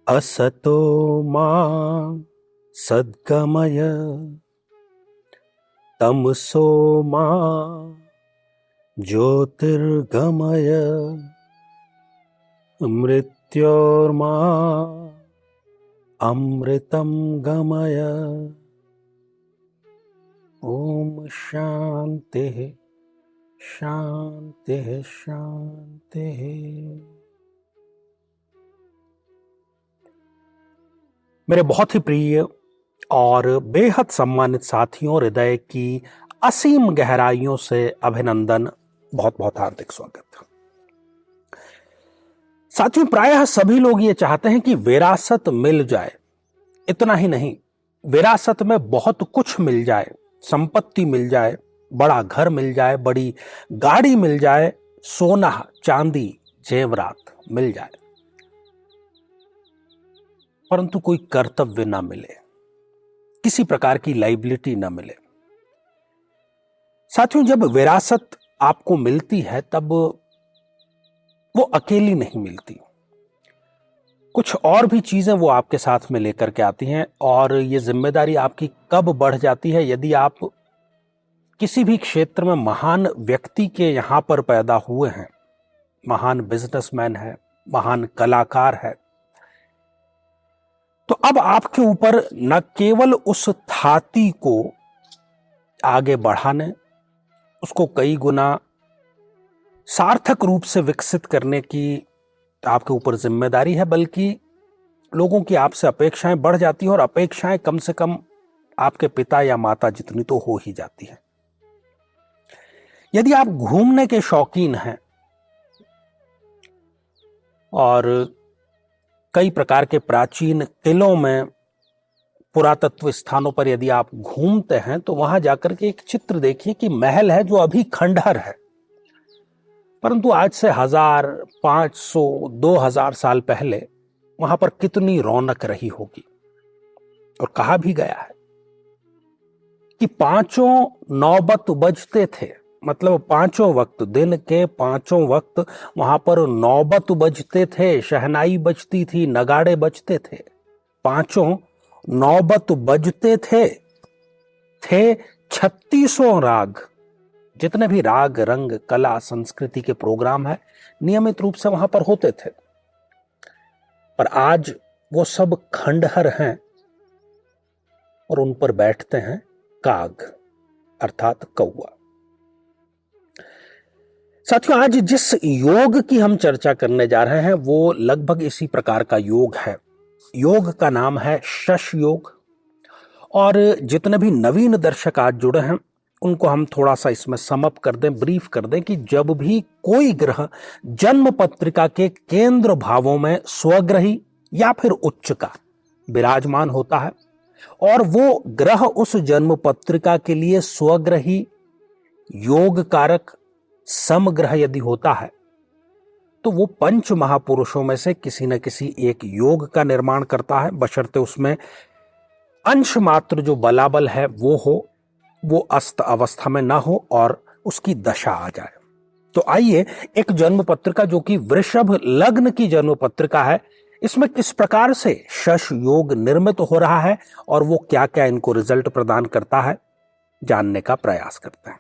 असतो मा सद्गमय तमसो मा ज्योतिर्गमय मृत्योर्मा अमृतं गमय। ओम शांति शांति शांति। मेरे बहुत ही प्रिय और बेहद सम्मानित साथियों, हृदय की असीम गहराइयों से अभिनंदन, बहुत बहुत हार्दिक स्वागत। साथियों, प्रायः सभी लोग ये चाहते हैं कि विरासत मिल जाए। इतना ही नहीं, विरासत में बहुत कुछ मिल जाए, संपत्ति मिल जाए, बड़ा घर मिल जाए, बड़ी गाड़ी मिल जाए, सोना चांदी जेवरात मिल जाए, परंतु कोई कर्तव्य ना मिले, किसी प्रकार की लाइबिलिटी ना मिले। साथियों, जब विरासत आपको मिलती है तब वो अकेली नहीं मिलती, कुछ और भी चीजें वो आपके साथ में लेकर के आती हैं। और ये जिम्मेदारी आपकी कब बढ़ जाती है, यदि आप किसी भी क्षेत्र में महान व्यक्ति के यहां पर पैदा हुए हैं, महान बिजनेसमैन है, महान कलाकार है, तो अब आपके ऊपर न केवल उस थाती को आगे बढ़ाने, उसको कई गुना सार्थक रूप से विकसित करने की आपके ऊपर जिम्मेदारी है, बल्कि लोगों की आपसे अपेक्षाएं बढ़ जाती हैं, और अपेक्षाएं कम से कम आपके पिता या माता जितनी तो हो ही जाती हैं। यदि आप घूमने के शौकीन हैं और कई प्रकार के प्राचीन किलों में, पुरातत्व स्थानों पर यदि आप घूमते हैं, तो वहां जाकर के एक चित्र देखिए कि महल है जो अभी खंडहर है, परंतु आज से 1000, 500, 2000 साल पहले वहां पर कितनी रौनक रही होगी। और कहा भी गया है कि पांचों नौबत बजते थे, मतलब पांचों वक्त, दिन के पांचों वक्त वहां पर नौबत बजते थे, शहनाई बजती थी, नगाड़े बजते थे, पांचों नौबत बजते थे 36 राग। जितने भी राग, रंग, कला, संस्कृति के प्रोग्राम है, नियमित रूप से वहां पर होते थे। पर आज वो सब खंडहर हैं और उन पर बैठते हैं काग, अर्थात कौवा। साथियों, आज जिस योग की हम चर्चा करने जा रहे हैं वो लगभग इसी प्रकार का योग है। योग का नाम है शश योग। और जितने भी नवीन दर्शक आज जुड़े हैं उनको हम थोड़ा सा इसमें समअप कर दें, ब्रीफ कर दें कि जब भी कोई ग्रह जन्म पत्रिका के केंद्र भावों में स्वग्रही या फिर उच्च का विराजमान होता है, और वो ग्रह उस जन्म पत्रिका के लिए स्वग्रही, योग कारक, समग्रह यदि होता है, तो वो पंच महापुरुषों में से किसी न किसी एक योग का निर्माण करता है, बशर्ते उसमें अंश मात्र जो बलाबल है वो हो, वो अस्त अवस्था में ना हो और उसकी दशा आ जाए। तो आइए, एक जन्म पत्रिका जो कि वृषभ लग्न की जन्म पत्रिका है, इसमें किस प्रकार से शश योग निर्मित हो रहा है और वो क्या क्या इनको रिजल्ट प्रदान करता है, जानने का प्रयास करते हैं।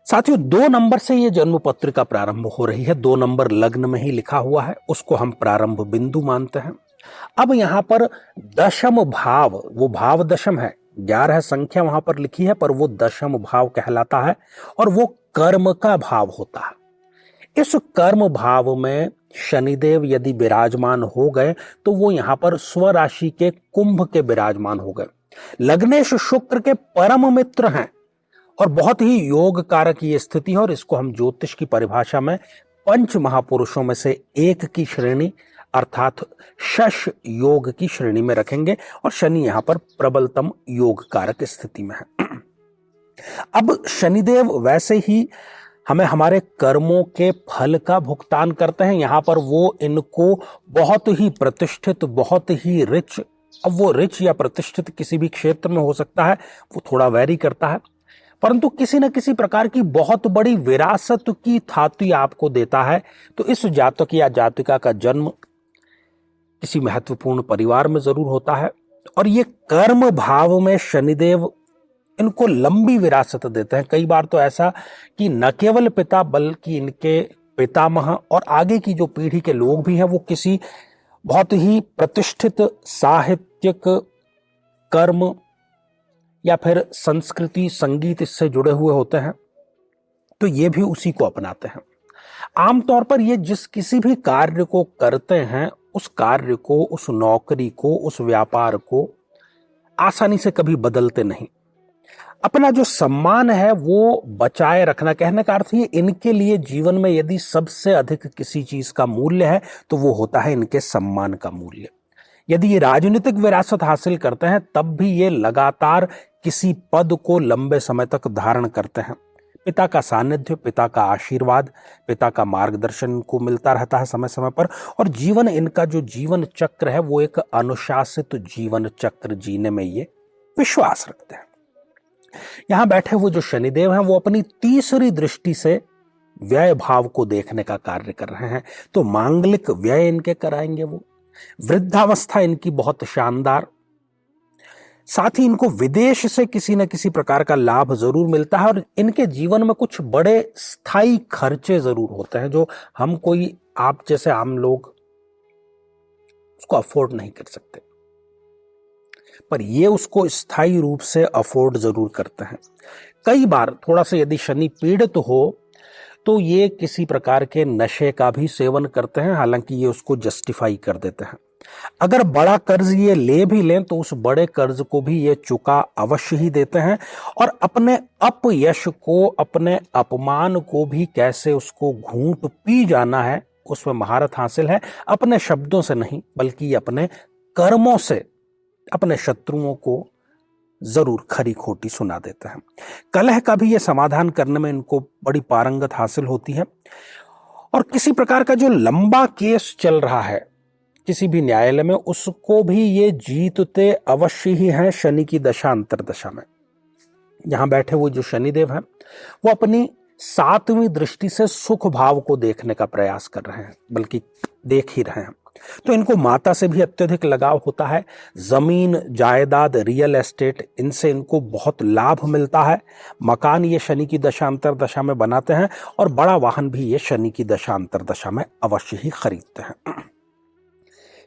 साथियों, 2 नंबर से ये जन्म पत्रिका प्रारंभ हो रही है, 2 नंबर लग्न में ही लिखा हुआ है, उसको हम प्रारंभ बिंदु मानते हैं। अब यहां पर दशम भाव, वो भाव दशम है, 11 संख्या वहां पर लिखी है, पर वो दशम भाव कहलाता है और वो कर्म का भाव होता है। इस कर्म भाव में शनिदेव यदि विराजमान हो गए तो वो यहां पर स्वराशि के कुंभ के विराजमान हो गए। लग्नेश शुक्र के परम मित्र हैं और बहुत ही योग कारक ये स्थिति है, और इसको हम ज्योतिष की परिभाषा में पंच महापुरुषों में से एक की श्रेणी अर्थात शश योग की श्रेणी में रखेंगे, और शनि यहां पर प्रबलतम योग कारक स्थिति में है। अब शनिदेव वैसे ही हमें हमारे कर्मों के फल का भुगतान करते हैं। यहां पर वो इनको बहुत ही प्रतिष्ठित, बहुत ही रिच, अब वो रिच या प्रतिष्ठित किसी भी क्षेत्र में हो सकता है, वो थोड़ा वैरी करता है, परंतु किसी न किसी प्रकार की बहुत बड़ी विरासत की थाती आपको देता है। तो इस जातक या जातिका का जन्म किसी महत्वपूर्ण परिवार में जरूर होता है, और ये कर्म भाव में शनिदेव इनको लंबी विरासत देते हैं। कई बार तो ऐसा कि न केवल पिता बल्कि इनके पितामह और आगे की जो पीढ़ी के लोग भी हैं वो किसी बहुत ही प्रतिष्ठित साहित्यिक, कर्म या फिर संस्कृति, संगीत इससे जुड़े हुए होते हैं, तो ये भी उसी को अपनाते हैं। आमतौर पर ये जिस किसी भी कार्य को करते हैं, उस कार्य को, उस नौकरी को, उस व्यापार को आसानी से कभी बदलते नहीं। अपना जो सम्मान है वो बचाए रखना, कहने का अर्थ ये, इनके लिए जीवन में यदि सबसे अधिक किसी चीज का मूल्य है तो वो होता है इनके सम्मान का मूल्य। यदि ये राजनीतिक विरासत हासिल करते हैं तब भी ये लगातार किसी पद को लंबे समय तक धारण करते हैं। पिता का सानिध्य, पिता का आशीर्वाद, पिता का मार्गदर्शन को मिलता रहता है समय समय पर, और जीवन, इनका जो जीवन चक्र है वो एक अनुशासित जीवन चक्र जीने में ये विश्वास रखते हैं। यहां बैठे वो जो शनिदेव हैं वो अपनी तीसरी दृष्टि से व्यय भाव को देखने का कार्य कर रहे हैं। तो मांगलिक व्यय इनके कराएंगे वो, वृद्धावस्था इनकी बहुत शानदार, साथ ही इनको विदेश से किसी न किसी प्रकार का लाभ जरूर मिलता है, और इनके जीवन में कुछ बड़े स्थायी खर्चे जरूर होते हैं जो हम, कोई आप जैसे आम लोग उसको अफोर्ड नहीं कर सकते, पर ये उसको स्थायी रूप से अफोर्ड जरूर करते हैं। कई बार थोड़ा सा यदि शनि पीड़ित हो तो ये किसी प्रकार के नशे का भी सेवन करते हैं, हालांकि ये उसको जस्टिफाई कर देते हैं। अगर बड़ा कर्ज ये ले भी लें तो उस बड़े कर्ज को भी ये चुका अवश्य ही देते हैं, और अपने अपयश को, अपने अपमान को भी कैसे उसको घूंट पी जाना है उसमें महारत हासिल है। अपने शब्दों से नहीं बल्कि अपने कर्मों से अपने शत्रुओं को जरूर खरी खोटी सुना देते हैं। कलह का भी ये समाधान करने में इनको बड़ी पारंगत हासिल होती है, और किसी प्रकार का जो लंबा केस चल रहा है किसी भी न्यायालय में, उसको भी ये जीतते अवश्य ही हैं शनि की दशा अंतरदशा में। यहां बैठे वो जो शनिदेव हैं वो अपनी 7वीं दृष्टि से सुख भाव को देखने का प्रयास कर रहे हैं, बल्कि देख ही रहे हैं। तो इनको माता से भी अत्यधिक लगाव होता है। जमीन जायदाद, रियल एस्टेट, इनसे इनको बहुत लाभ मिलता है। मकान ये शनि की दशांतर दशा में बनाते हैं, और बड़ा वाहन भी ये शनि की दशांतर दशा में अवश्य ही खरीदते हैं।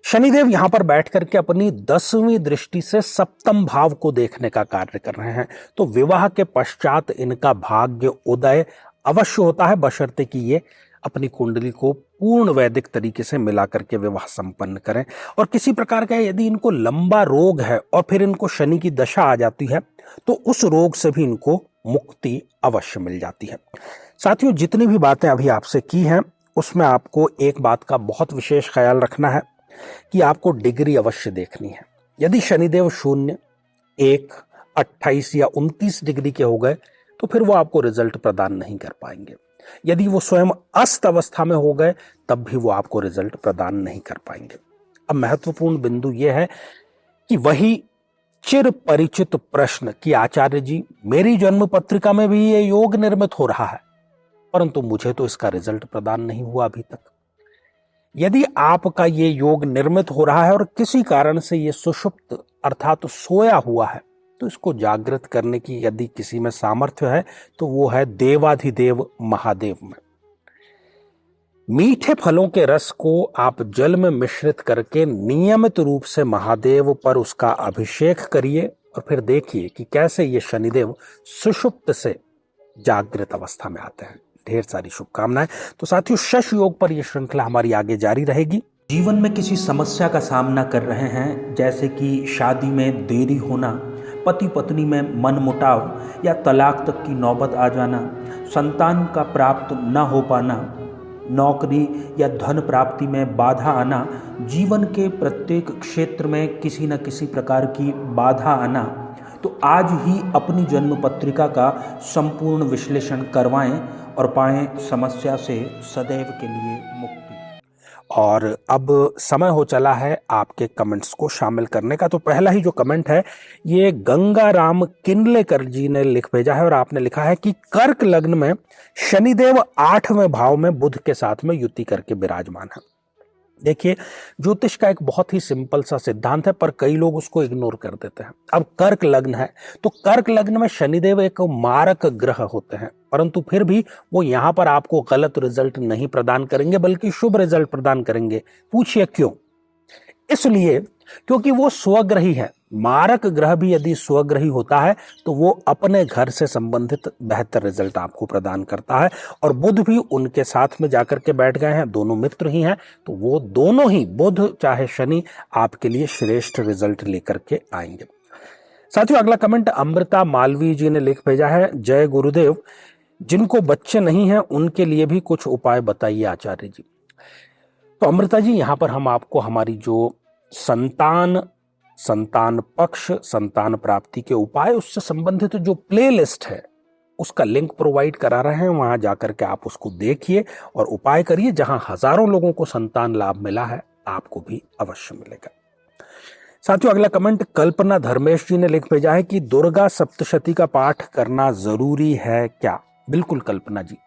शनिदेव यहां पर बैठ करके अपनी 10वीं दृष्टि से सप्तम भाव को देखने का कार्य कर रहे हैं। तो विवाह के पश्चात इनका भाग्य उदय अवश्य होता है, बशर्ते कि ये अपनी कुंडली को पूर्ण वैदिक तरीके से मिला करके विवाह संपन्न करें। और किसी प्रकार का यदि इनको लंबा रोग है और फिर इनको शनि की दशा आ जाती है तो उस रोग से भी इनको मुक्ति अवश्य मिल जाती है। साथियों, जितनी भी बातें अभी आपसे की हैं उसमें आपको एक बात का बहुत विशेष ख्याल रखना है कि आपको डिग्री अवश्य देखनी है। यदि शनिदेव 0, 1, 28 या 29 डिग्री के हो गए तो फिर वो आपको रिजल्ट प्रदान नहीं कर पाएंगे। यदि वो स्वयं अस्त अवस्था में हो गए तब भी वो आपको रिजल्ट प्रदान नहीं कर पाएंगे। अब महत्वपूर्ण बिंदु यह है कि वही चिर परिचित प्रश्न कि आचार्य जी, मेरी जन्म पत्रिका में भी ये योग निर्मित हो रहा है परंतु मुझे तो इसका रिजल्ट प्रदान नहीं हुआ अभी तक। यदि आपका ये योग निर्मित हो रहा है और किसी कारण से ये सुषुप्त अर्थात सोया हुआ है तो इसको जागृत करने की यदि किसी में सामर्थ्य है तो वो है देवाधिदेव महादेव में। मीठे फलों के रस को आप जल में मिश्रित करके नियमित रूप से महादेव पर उसका अभिषेक करिए और फिर देखिए कि कैसे ये शनिदेव सुषुप्त से जागृत अवस्था में आते हैं। ढेर सारी शुभकामनाएं। तो साथियों, शश योग पर यह श्रृंखला हमारी आगे जारी रहेगी। जीवन में किसी समस्या का सामना कर रहे हैं, जैसे कि शादी में देरी होना, पति पत्नी में मनमुटाव या तलाक तक की नौबत आ जाना, संतान का प्राप्त न हो पाना, नौकरी या धन प्राप्ति में बाधा आना, जीवन के प्रत्येक क्षेत्र में किसी न किसी प्रकार की बाधा आना, तो आज ही अपनी जन्म पत्रिका का संपूर्ण विश्लेषण करवाएं और पाएं समस्या से सदैव के लिए मुक्ति। और अब समय हो चला है आपके कमेंट्स को शामिल करने का। तो पहला ही जो कमेंट है ये गंगाराम किनलेकर जी ने लिख भेजा है और आपने लिखा है कि कर्क लग्न में शनिदेव 8वें भाव में बुध के साथ में युति करके विराजमान है। देखिए, ज्योतिष का एक बहुत ही सिंपल सा सिद्धांत है पर कई लोग उसको इग्नोर कर देते हैं। अब कर्क लग्न है तो कर्क लग्न में शनिदेव एक मारक ग्रह होते हैं, परंतु फिर भी वो यहां पर आपको गलत रिजल्ट नहीं प्रदान करेंगे बल्कि शुभ रिजल्ट प्रदान करेंगे। पूछिए क्यों? इसलिए क्योंकि वो स्वग्रही है। मारक ग्रह भी यदि स्वग्रही होता है तो वो अपने घर से संबंधित बेहतर रिजल्ट आपको प्रदान करता है, और बुध भी उनके साथ में जाकर के बैठ गए हैं, दोनों मित्र ही हैं, तो वो दोनों ही बुध चाहे शनि आपके लिए श्रेष्ठ रिजल्ट लेकर के आएंगे। साथियों, अगला कमेंट अमृता मालवीय जी ने लिख भेजा है, जय गुरुदेव, जिनको बच्चे नहीं हैं उनके लिए भी कुछ उपाय बताइए आचार्य जी। तो अमृता जी, यहां पर हम आपको हमारी जो संतान पक्ष, संतान प्राप्ति के उपाय, उससे संबंधित जो प्लेलिस्ट है उसका लिंक प्रोवाइड करा रहे हैं। वहां जाकर के आप उसको देखिए और उपाय करिए। जहां हजारों लोगों को संतान लाभ मिला है, आपको भी अवश्य मिलेगा। साथियों, अगला कमेंट कल्पना धर्मेश जी ने लिख भेजा है कि दुर्गा सप्तशती का पाठ करना जरूरी है क्या? बिल्कुल कल्पना जी,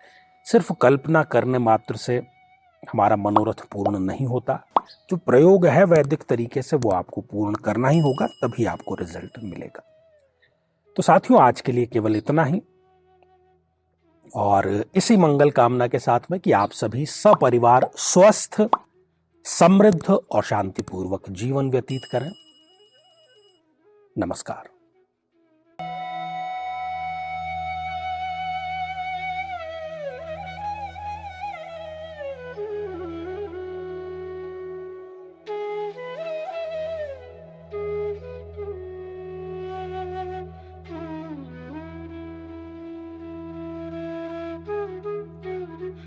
सिर्फ कल्पना करने मात्र से हमारा मनोरथ पूर्ण नहीं होता। जो प्रयोग है वैदिक तरीके से वो आपको पूर्ण करना ही होगा, तभी आपको रिजल्ट मिलेगा। तो साथियों, आज के लिए केवल इतना ही, और इसी मंगल कामना के साथ में कि आप सभी सपरिवार स्वस्थ, समृद्ध और शांतिपूर्वक जीवन व्यतीत करें। नमस्कार।